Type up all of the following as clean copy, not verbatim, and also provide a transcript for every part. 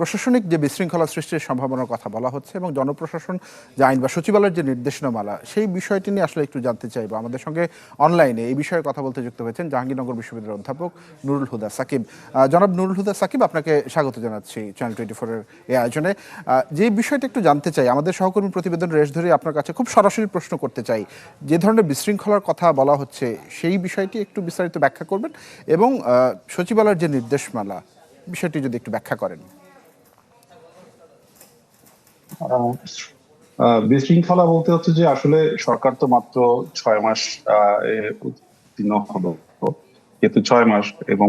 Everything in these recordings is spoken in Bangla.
প্রশাসনিক যে বিশৃঙ্খলা সৃষ্টির সম্ভাবনার কথা বলা হচ্ছে এবং জনপ্রশাসন যে আইন বা সচিবালয়ের যে নির্দেশনামালা সেই বিষয়টি নিয়ে আসলে একটু জানতে চাইবো। আমাদের সঙ্গে অনলাইনে এই বিষয়ে কথা বলতে যুক্ত হয়েছেন জাহাঙ্গীরনগর বিশ্ববিদ্যালয়ের অধ্যাপক নুরুল হুদা সাকিব। জনাব নুরুল হুদা সাকিব, আপনাকে স্বাগত জানাচ্ছি চ্যানেল 24-এর এই আয়োজনে। যে বিষয়টা একটু জানতে চাই, আমাদের সহকর্মী প্রতিবেদন রেশ ধরে আপনার কাছে খুব সরাসরি প্রশ্ন করতে চাই, যে ধরনের বিশৃঙ্খলার কথা বলা হচ্ছে সেই বিষয়টি একটু বিস্তারিত ব্যাখ্যা করবেন এবং সচিবালয়ের যে নির্দেশমালা বিষয়টি যদি একটু ব্যাখ্যা করেন। বিশৃঙ্খলা বলতে হচ্ছে যে আসলে সরকার তো মাত্র 6 মাস উত্তীর্ণ হলো, যেহেতু 6 মাস এবং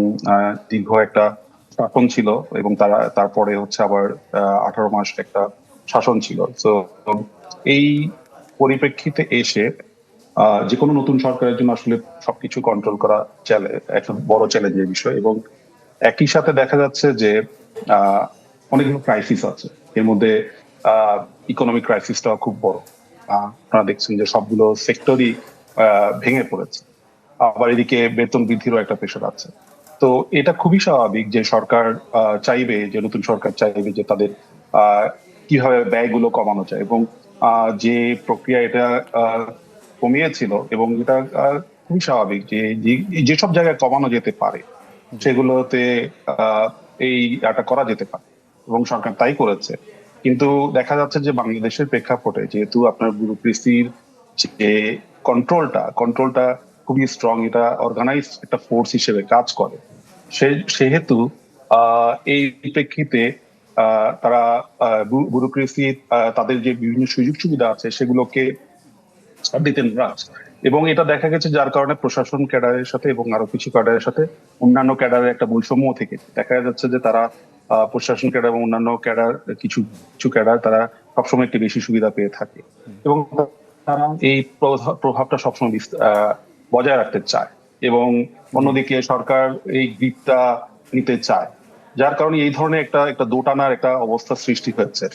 দীর্ঘ একটা শাসন ছিল এবং তারপরে হচ্ছে আবার 18 মাস একটা শাসন ছিল। তো এই পরিপ্রেক্ষিতে এসে যে কোনো নতুন সরকারের জন্য আসলে সবকিছু কন্ট্রোল করা একটা বড় চ্যালেঞ্জের বিষয়। এবং একই সাথে দেখা যাচ্ছে যে অনেকগুলো ক্রাইসিস আছে, এর মধ্যে ইকোনমিক ক্রাইসিসটাও খুব বড়। আপনারা দেখছেন যে সবগুলো সেক্টরই ভেঙে পড়েছে, আবার এদিকে বেতন বৃদ্ধিরও একটা প্রেশার আছে। তো এটা খুবই স্বাভাবিক যে সরকার চাইবে, যে নতুন সরকার চাইবে যে তাদের কিভাবে ব্যয়গুলো কমানো যায়, এবং যে প্রক্রিয়া এটা কমিয়েছিল, এবং এটা খুবই স্বাভাবিক যে যেসব জায়গায় কমানো যেতে পারে সেগুলোতে এই এটা করা যেতে পারে, এবং সরকার তাই করেছে। কিন্তু দেখা যাচ্ছে যে বাংলাদেশের প্রেক্ষাপটে যেহেতু আপনার ব্যুরোক্রেসির যে কন্ট্রোলটা খুবই স্ট্রং, এটা অর্গানাইজ একটা ফোর্স হিসেবে কাজ করে, সেহেতু এই প্রেক্ষিতে তারা ব্যুরোক্রেসি তাদের যে বিভিন্ন সুযোগ সুবিধা আছে সেগুলোকে ছাড় দিতে নারাজ। এবং এটা দেখা গেছে যার কারণে প্রশাসন ক্যাডারের সাথে এবং আরো কিছু ক্যাডারের সাথে অন্যান্য ক্যাডারের একটা বৈষম্য থেকে দেখা যাচ্ছে যে তারা প্রশাসন ক্যাডার এবং অন্যান্য ক্যাডার কিছু কিছু ক্যাডার তারা সবসময় একটু বেশি সুবিধা পেয়ে থাকে, এবং তারা এই প্রভাবটা সবসময় বজায় রাখতে চায়, এবং অন্যদিকে সরকার এই গ্রিপটা নিতে চায়, যার কারণে এই ধরনের একটা দোটানার একটা অবস্থা সৃষ্টি হয়েছে।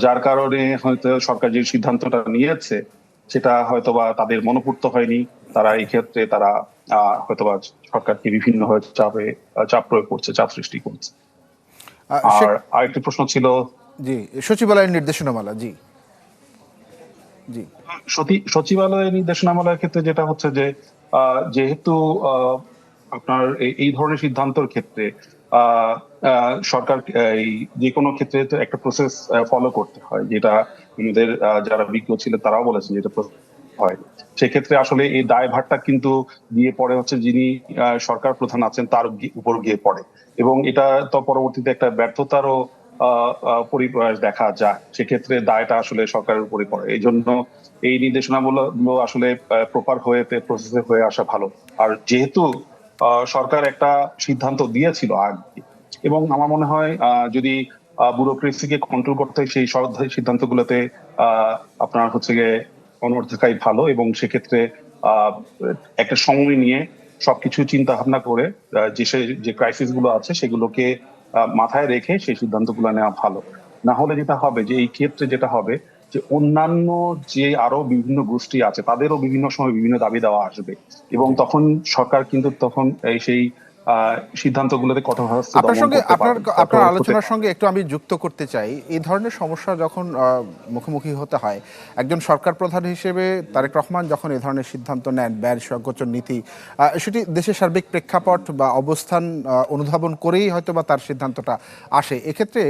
যার কারণে হয়তো সরকার যে সিদ্ধান্তটা নিয়েছে সেটা হয়তোবা তাদের মনোপুত হয়নি। তারা এই ক্ষেত্রে তারা হয়তোবা সরকারকে বিভিন্ন চাপ প্রয়োগ করছে, চাপ সৃষ্টি করছে। আর আরেকটি প্রশ্ন ছিল জি সচিবালয়ের নির্দেশনামালা। জি জি সচিবালয়ের নির্দেশনামালার ক্ষেত্রে যেটা হচ্ছে যে যেহেতু আপনার এই ধরনের সিদ্ধান্তের ক্ষেত্রে সরকার এই যে কোনো ক্ষেত্রে তো একটা প্রসেস ফলো করতে হয়, যেটা আমাদের যারা বিজ্ঞ ছিলেন তারাও বলেছেন যেটা হয়। সেক্ষেত্রে আসলে এই দায়ভারটা কিন্তু গিয়ে পড়ে হচ্ছে যিনি সরকার প্রধান আছেন তার উপর গিয়ে পড়ে, এবং এটা তো পরবর্তীতে একটা ব্যর্থতারও পরিপ্রয়াস দেখা যায়। সেক্ষেত্রে দায়টা আসলে সরকারের উপরে পড়ে। এই জন্য এই নির্দেশনাগুলো আসলে প্রপার প্রসেসে হয়ে আসা ভালো। আর যেহেতু সরকার একটা সিদ্ধান্ত দিয়েছিল আগে, এবং আমার মনে হয় যদি ব্যুরোক্রেসিকে কন্ট্রোল করতে সেই সিদ্ধান্তগুলোতে আপনার হচ্ছে গিয়ে অনড় থাকাই ভালো, এবং সেক্ষেত্রে একটা সময় নিয়ে সবকিছু চিন্তা ভাবনা করে যে ক্রাইসিস গুলো আছে সেগুলোকে মাথায় রেখে সেই সিদ্ধান্তগুলো নেওয়া ভালো। না হলে যেটা হবে যে এই ক্ষেত্রে যেটা হবে যে অন্যান্য যে আরো বিভিন্ন গোষ্ঠী আছে তাদেরও বিভিন্ন সময় বিভিন্ন দাবি দেওয়া আসবে, এবং তখন সরকার কিন্তু তখন সেই সিদ্ধান্তগুলোতে কঠোরভাবে আপনার দমন সঙ্গে করতে পারবে, আপনার কঠোর হতে আলোচনার পারবে। সঙ্গে একটু আমি যুক্ত করতে চাই, এই ধরনের সমস্যা যখন মুখোমুখি হতে হয়, একজন সরকার প্রধান হিসেবে তারেক রহমান যখন এই ধরনের সিদ্ধান্ত নেন, ব্যয় সংকোচন নীতি, সেটি দেশের সার্বিক প্রেক্ষাপট বা অবস্থান অনুধাবন করেই হয়তো বা তার সিদ্ধান্তটা আসে। এক্ষেত্রে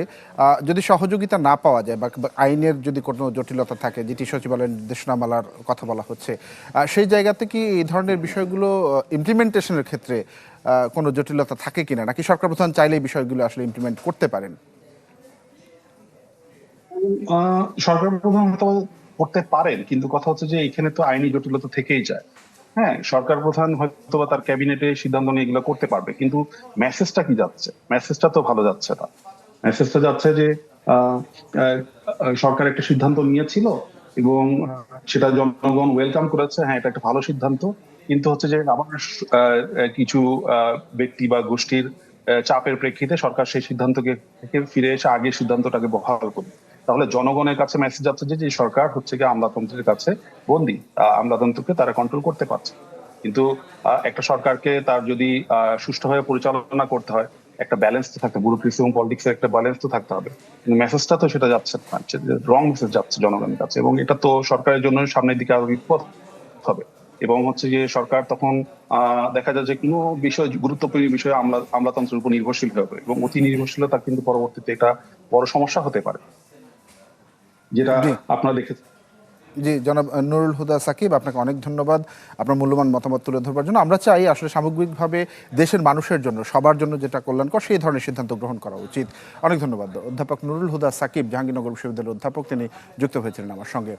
যদি সহযোগিতা না পাওয়া যায় বা আইনের যদি কোনো জটিলতা থাকে, যেটি সচিবালয়ের নির্দেশনামালার কথা বলা হচ্ছে, সেই জায়গাতে কি এই ধরনের বিষয়গুলো ইমপ্লিমেন্টেশনের ক্ষেত্রে কোনো জটিলতা থাকে কিনা, নাকি সরকার প্রধান চাইলে এই বিষয়গুলো আসলে ইমপ্লিমেন্ট করতে পারেন? সরকার প্রধান হয়তো করতে পারেন, কিন্তু কথা হচ্ছে যে এখানে তো আইনি জটিলতা থেকেই যায়। হ্যাঁ, সরকার প্রধান হয়তো বা তার ক্যাবিনেটে সিদ্ধান্ত নিয়ে এগুলো করতে পারবে, কিন্তু মেসেজটা কি যাচ্ছে? মেসেজটা তো ভালো যাচ্ছে না। মেসেজটা যাচ্ছে যে আহ, আহ, সরকার একটা সিদ্ধান্ত নিয়েছিল এবং সেটা জনগণ ওয়েলকাম করেছে, হ্যাঁ এটা একটা ভালো সিদ্ধান্ত, কিন্তু হচ্ছে যে আবার কিছু ব্যক্তি বা গোষ্ঠীর চাপের প্রেক্ষিতে সরকার সেই সিদ্ধান্তকে থেকে ফিরে এসে আগের সিদ্ধান্তটাকে বহাল করবে। তাহলে জনগণের কাছে মেসেজ যাচ্ছে যে সরকার হচ্ছে গিয়ে আমলাতন্ত্রের কাছে বন্দী, আমলাতন্ত্রকে তারা কন্ট্রোল করতে পারছে। কিন্তু একটা সরকারকে তার যদি সুষ্ঠুভাবে পরিচালনা করতে হয়, একটা ব্যালেন্স তো থাকতে, ব্যুরোক্রেসি এবং পলিটিক্স এর একটা ব্যালেন্স তো থাকতে হবে, কিন্তু মেসেজটা তো সেটা যাচ্ছে না, রং মেসেজ যাচ্ছে জনগণের কাছে, এবং এটা তো সরকারের জন্য সামনের দিকে আরো বিপদ হবে। এবং হচ্ছে যে সরকার তখন দেখা যায় যে কোনো বিষয়, গুরুত্বপূর্ণ বিষয়ে আমলাতন্ত্রের উপর নির্ভরশীল হবে, এবং অতি নির্ভরশীলতা কিন্তু পরবর্তীতে এটা বড় সমস্যা হতে পারে, যেটা জি আপনারা দেখেছেন। জি, জনাব নুরুল হুদা সাকিব, আপনাকে অনেক ধন্যবাদ আপনার মূল্যবান মতামত তুলে ধরবার জন্য। আমরা চাই আসলে সামগ্রিকভাবে দেশের মানুষের জন্য, সবার জন্য যেটা কল্যাণকর সেই ধরনের সিদ্ধান্ত গ্রহণ করা উচিত। অনেক ধন্যবাদ। অধ্যাপক নুরুল হুদা সাকিব, জাহাঙ্গীরনগর বিশ্ববিদ্যালয়ের অধ্যাপক, তিনি যুক্ত হয়েছিলেন আমার সঙ্গে।